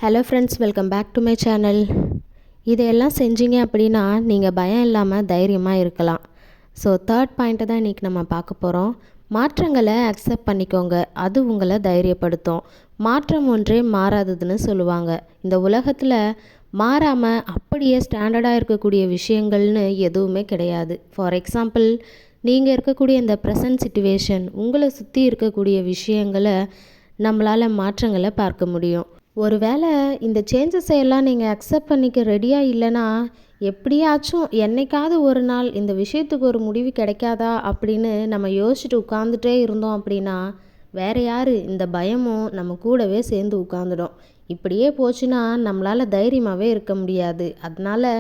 Hello friends, welcome back to my channel. இதையெல்லாம் செஞ்சீங்க அப்படின்னா நீங்கள் பயம் இல்லாமல் தைரியமாக இருக்கலாம். ஸோ தேர்ட் பாயிண்ட்டை தான் இன்றைக்கி நம்ம பார்க்க போகிறோம். மாற்றங்களை அக்செப்ட் பண்ணிக்கோங்க, அது உங்களை தைரியப்படுத்தும். மாற்றம் ஒன்றே மாறாததுன்னு சொல்லுவாங்க. இந்த உலகத்தில் மாறாமல் அப்படியே ஸ்டாண்டர்டாக இருக்கக்கூடிய விஷயங்கள்னு எதுவுமே கிடையாது. ஃபார் எக்ஸாம்பிள், நீங்கள் இருக்கக்கூடிய இந்த ப்ரெசன்ட் சிச்சுவேஷன், உங்களை சுற்றி இருக்கக்கூடிய விஷயங்களை நம்மளால் மாற்றங்களை பார்க்க முடியும். ஒரு வேளை இந்த சேஞ்சஸை எல்லாம் நீங்கள் அக்செப்ட் பண்ணிக்க ரெடியாக இல்லைன்னா, எப்படியாச்சும் என்னைக்காவது ஒரு நாள் இந்த விஷயத்துக்கு ஒரு முடிவு கிடைக்காதா அப்படின்னு நம்ம யோசிச்சுட்டு உட்காந்துட்டே இருந்தோம் அப்படின்னா, வேறு யார், இந்த பயமும் நம்ம கூடவே சேர்ந்து உட்காந்துடும். இப்படியே போச்சுன்னா நம்மளால் தைரியமாகவே இருக்க முடியாது. அதனால்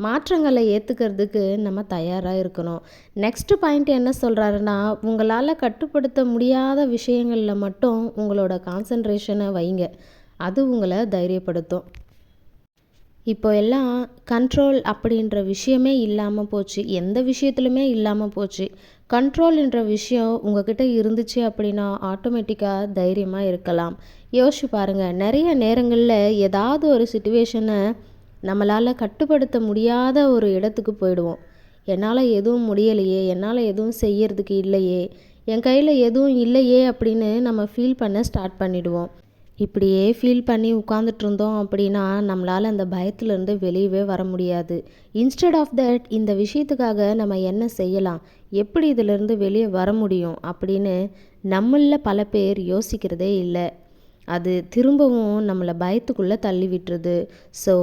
மாற்றங்களை ஏற்றுக்கிறதுக்கு நம்ம தயாராக இருக்கணும். நெக்ஸ்ட் பாயிண்ட் என்ன சொல்கிறாருன்னா, உங்களால் கட்டுப்படுத்த முடியாத விஷயங்களில் மட்டும் உங்களோட கான்சன்ட்ரேஷனை வைங்க, அது உங்களை தைரியப்படுத்தும். இப்போ எல்லாம் கண்ட்ரோல் அப்படின்ற விஷயமே இல்லாமல் போச்சு. எந்த விஷயத்துலையுமே இல்லாமல் போச்சு. கண்ட்ரோல்ன்ற விஷயம் உங்ககிட்ட இருந்துச்சு அப்படின்னா ஆட்டோமேட்டிக்காக தைரியமாக இருக்கலாம். யோசிச்சு பாருங்கள், நிறைய நேரங்களில் ஏதாவது ஒரு சிச்சுவேஷனை நம்மளால் கட்டுப்படுத்த முடியாத ஒரு இடத்துக்கு போயிடுவோம். என்னால் எதுவும் முடியலையே, என்னால் எதுவும் செய்யறதுக்கு இல்லையே, என் கையில் எதுவும் இல்லையே அப்படின்னு நம்ம ஃபீல் பண்ண ஸ்டார்ட் பண்ணிவிடுவோம். இப்படியே ஃபீல் பண்ணி உட்காந்துட்டு இருந்தோம் அப்படின்னா நம்மளால் அந்த பயத்துலேருந்து வெளியவே வர முடியாது. இன்ஸ்டெட் ஆஃப் தட், இந்த விஷயத்துக்காக நம்ம என்ன செய்யலாம், எப்படி இதிலேருந்து வெளியே வர முடியும் அப்படின்னு நம்மளில் பல பேர் யோசிக்கிறதே இல்லை. அது திரும்பவும் நம்மளை பயத்துக்குள்ளே தள்ளி விட்டுருது. ஸோ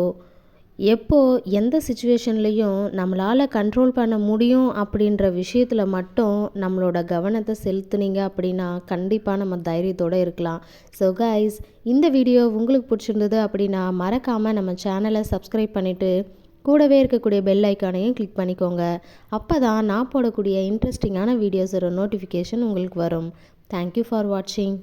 எந்த சுச்சுவேஷன்லேயும் நம்மளால் கண்ட்ரோல் பண்ண முடியும் அப்படின்ற விஷயத்தில் மட்டும் நம்மளோட கவனத்தை செலுத்துனீங்க அப்படின்னா கண்டிப்பாக நம்ம தைரியத்தோடு இருக்கலாம். ஸோ கைஸ், இந்த வீடியோ உங்களுக்கு பிடிச்சிருந்தது அப்படின்னா மறக்காமல் நம்ம சேனலை சப்ஸ்கிரைப் பண்ணிவிட்டு கூடவே இருக்கக்கூடிய பெல் ஐக்கானையும் கிளிக் பண்ணிக்கோங்க. அப்போ தான் நான் போடக்கூடிய இன்ட்ரெஸ்டிங்கான வீடியோஸோட நோட்டிஃபிகேஷன் உங்களுக்கு வரும். தேங்க்யூ ஃபார் வாட்சிங்.